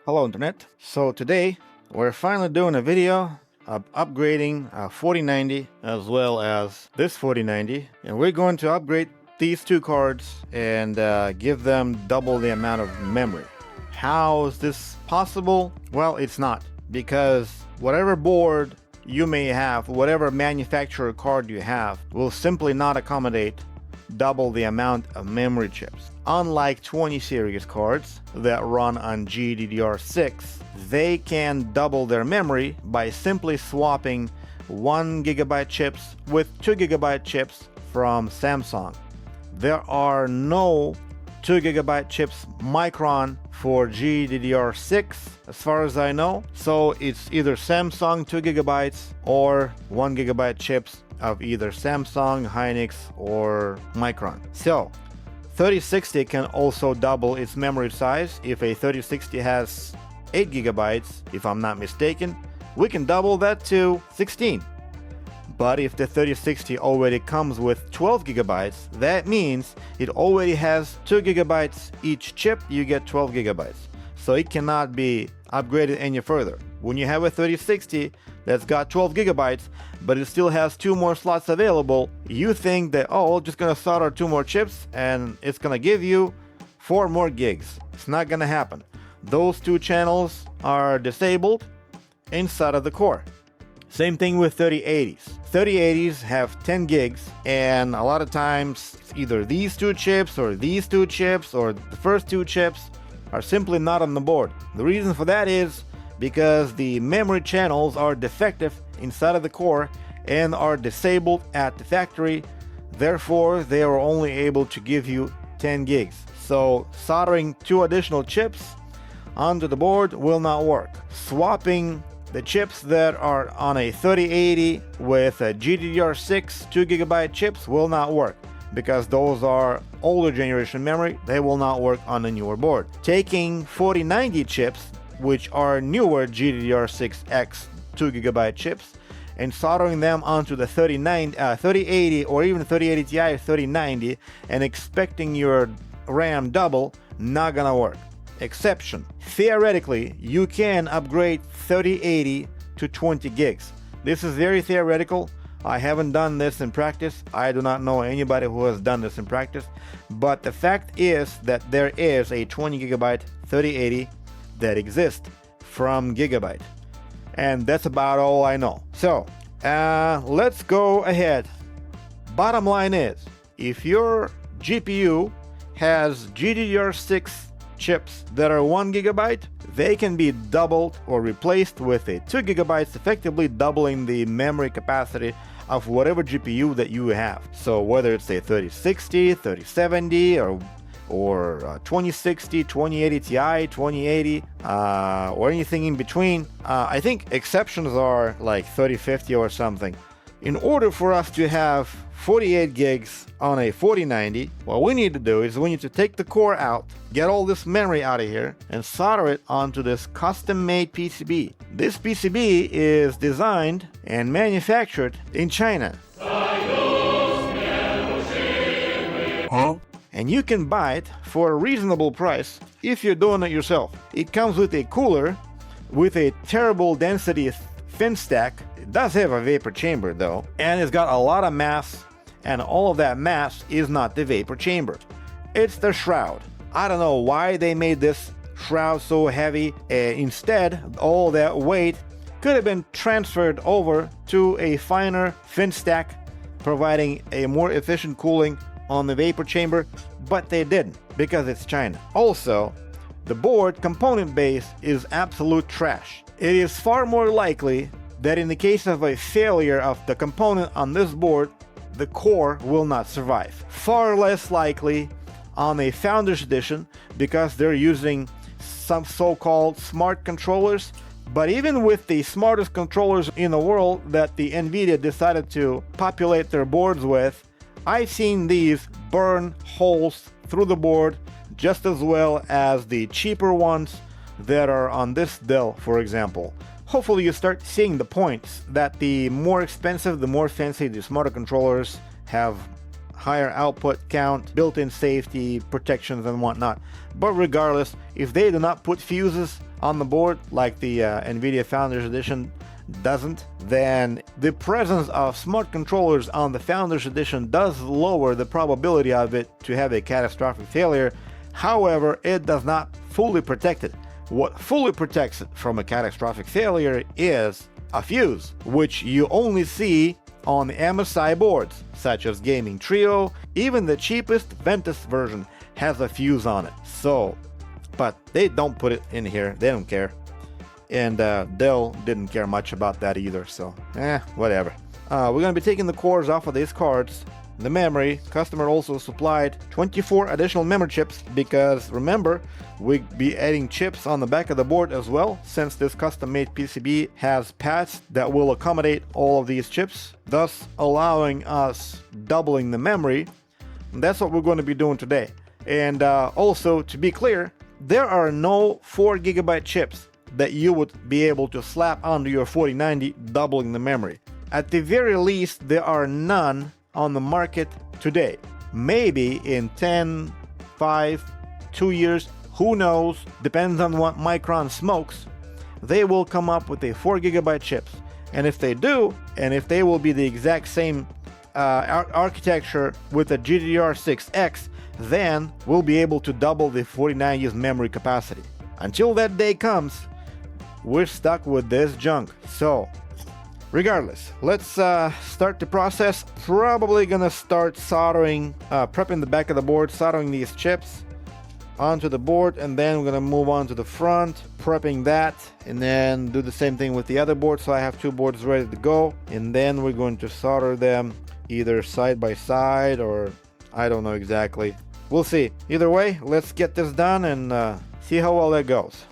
Hello Internet. So today we're finally doing a video of upgrading a 4090 as well as this 4090, and we're going to upgrade these two cards and give them double the amount of memory. How is this possible? Well, it's not, because whatever board you may have, whatever manufacturer card you have, will simply not accommodate double the amount of memory chips. Unlike 20 series cards that run on GDDR6, they can double their memory by simply swapping 1GB chips with 2GB chips from Samsung. There are no 2GB chips Micron for GDDR6 as far as I know, so it's either Samsung 2GB or 1GB chips of either Samsung, Hynix, or Micron. So 3060 can also double its memory size. If a 3060 has 8GB, if I'm not mistaken, we can double that to 16. But if the 3060 already comes with 12GB, that means it already has 2GB each chip, you get 12GB. So it cannot be upgraded any further. When you have a 3060 that's got 12GB, but it still has 2 more slots available, you think that, oh, just gonna solder 2 more chips and it's gonna give you 4 more gigs. It's not gonna happen. Those 2 channels are disabled inside of the core. Same thing with 3080s. 3080s have 10 gigs, and a lot of times either these 2 chips or these 2 chips or the first 2 chips are simply not on the board. The reason for that is because the memory channels are defective inside of the core and are disabled at the factory. Therefore, they are only able to give you 10 gigs. So soldering 2 additional chips onto the board will not work. Swapping the chips that are on a 3080 with a GDDR6 2GB chips will not work, because those are older generation memory. They will not work on a newer board. Taking 4090 chips, which are newer GDDR6X 2GB chips, and soldering them onto the 3080 or even 3080 Ti 3090 and expecting your RAM double, not gonna work. Exception: theoretically, you can upgrade 3080 to 20 gigs. This is very theoretical. I haven't done this in practice. I do not know anybody who has done this in practice, but the fact is that there is a 20GB 3080 that exists from Gigabyte, and that's about all I know. So let's go ahead. Bottom line is, if your GPU has GDDR6 chips that are 1GB, they can be doubled or replaced with a 2GB, effectively doubling the memory capacity of whatever GPU that you have. So whether it's a 3060, 3070, or 2060, 2080 Ti, 2080, or anything in between. I think exceptions are like 3050 or something. In order for us to have 48 gigs on a 4090, what we need to do is we need to take the core out, get all this memory out of here, and solder it onto this custom-made PCB. This PCB is designed and manufactured in China. Huh? And you can buy it for a reasonable price if you're doing it yourself. It comes with a cooler with a terrible density fin stack. It does have a vapor chamber though, and it's got a lot of mass, and all of that mass is not the vapor chamber. It's the shroud. I don't know why they made this shroud so heavy. Instead, all that weight could have been transferred over to a finer fin stack, providing a more efficient cooling on the vapor chamber, but they didn't, because it's China. Also, the board component base is absolute trash. It is far more likely that in the case of a failure of the component on this board, the core will not survive. Far less likely on a Founders Edition, because they're using some so-called smart controllers. But even with the smartest controllers in the world that the NVIDIA decided to populate their boards with, I've seen these burn holes through the board just as well as the cheaper ones that are on this Dell, for example. Hopefully you start seeing the points that the more expensive, the more fancy, the smarter controllers have higher output count, built-in safety, protections and whatnot. But regardless, if they do not put fuses on the board like the NVIDIA Founders Edition doesn't, then the presence of smart controllers on the Founders Edition does lower the probability of it to have a catastrophic failure. However, it does not fully protect it. What fully protects it from a catastrophic failure is a fuse, which you only see on the MSI boards, such as Gaming Trio. Even the cheapest Ventus version has a fuse on it. So, but they don't put it in here, they don't care. And Dell didn't care much about that either, so whatever. We're going to be taking the cores off of these cards. The memory, customer also supplied 24 additional memory chips because remember, we'll be adding chips on the back of the board as well, since this custom-made PCB has pads that will accommodate all of these chips, thus allowing us doubling the memory. And that's what we're going to be doing today. And also, to be clear, there are no 4GB chips that you would be able to slap onto your 4090, doubling the memory. At the very least, there are none on the market today. Maybe in 10, 5, 2 years, who knows, depends on what Micron smokes, they will come up with a 4GB chips. And if they do, and if they will be the exact same architecture with a GDDR6X, then we'll be able to double the 4090's memory capacity. Until that day comes, we're stuck with this junk. So regardless, let's start the process. Probably gonna start soldering, prepping the back of the board, soldering these chips onto the board, and then we're gonna move on to the front, prepping that, and then do the same thing with the other board. So I have two boards ready to go, and then we're going to solder them either side by side, or I don't know exactly. We'll see. Either way, let's get this done and see how well that goes.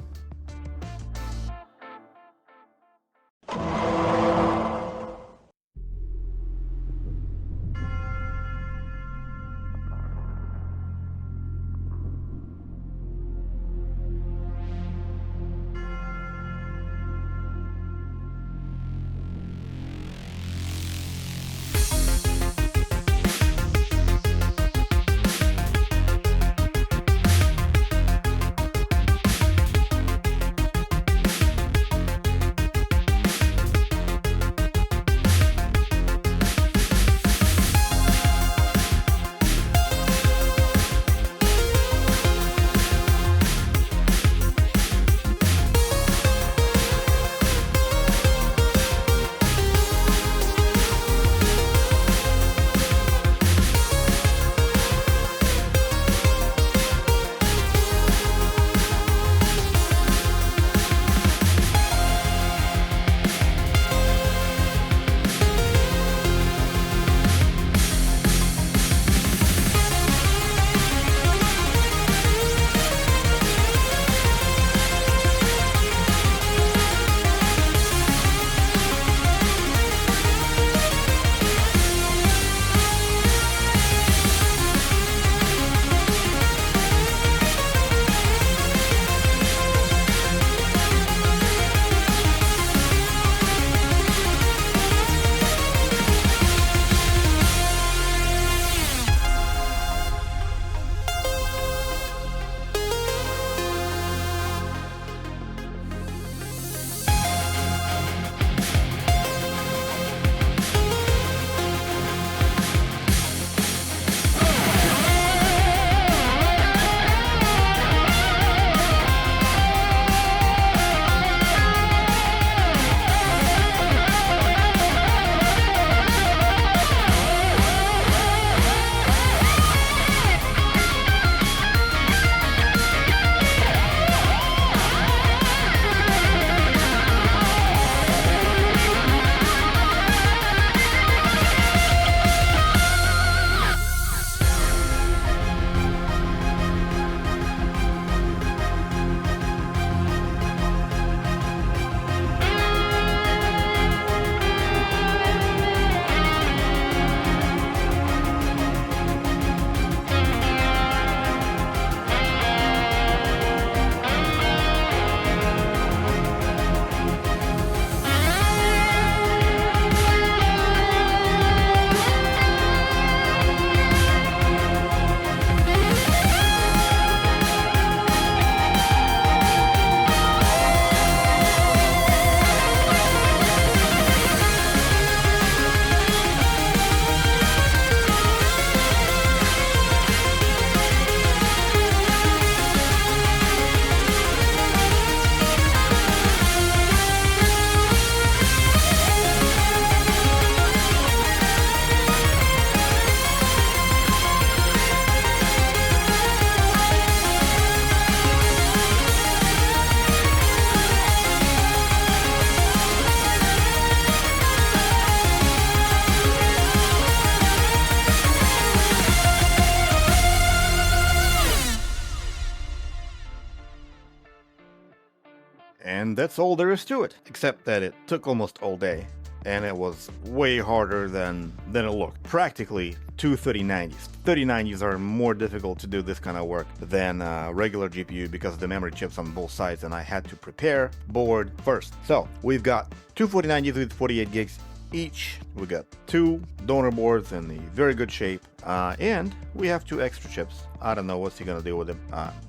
And that's all there is to it, except that it took almost all day, and it was way harder than it looked. Practically two 3090s. 3090s are more difficult to do this kind of work than regular GPU because of the memory chips on both sides, and I had to prepare board first. So we've got two 4090s with 48 gigs each. We got two donor boards in the very good shape, and we have two extra chips. I don't know what's he gonna do with them.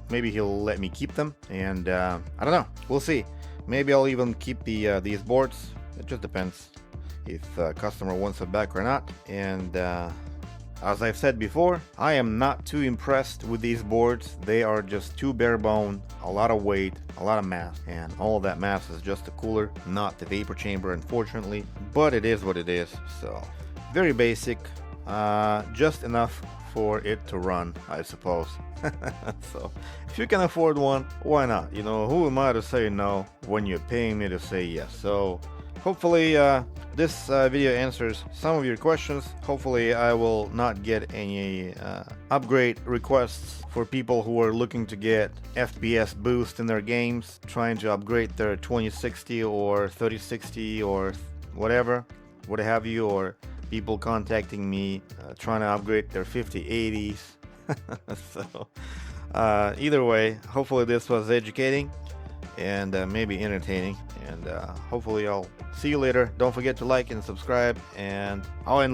Maybe he'll let me keep them, and I don't know. We'll see. Maybe I'll even keep these boards. It just depends if customer wants it back or not. And as I've said before, I am not too impressed with these boards. They are just too bare bone, a lot of weight, a lot of mass, and all of that mass is just the cooler, not the vapor chamber, unfortunately. But it is what it is. So very basic, just enough for it to run, I suppose. So if you can afford one, why not? You know, who am I to say no when you're paying me to say yes? So hopefully this video answers some of your questions. Hopefully I will not get any upgrade requests for people who are looking to get FPS boost in their games, trying to upgrade their 2060 or 3060 or whatever, what have you, or people contacting me trying to upgrade their 5080s. So either way, hopefully this was educating and maybe entertaining, and hopefully I'll see you later. Don't forget to like and subscribe, and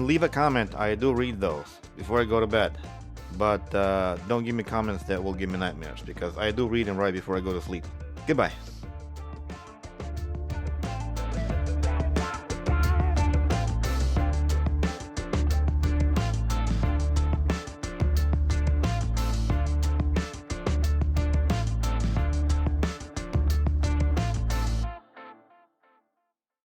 leave a comment. I do read those before I go to bed, but don't give me comments that will give me nightmares, because I do read them right before I go to sleep. Goodbye.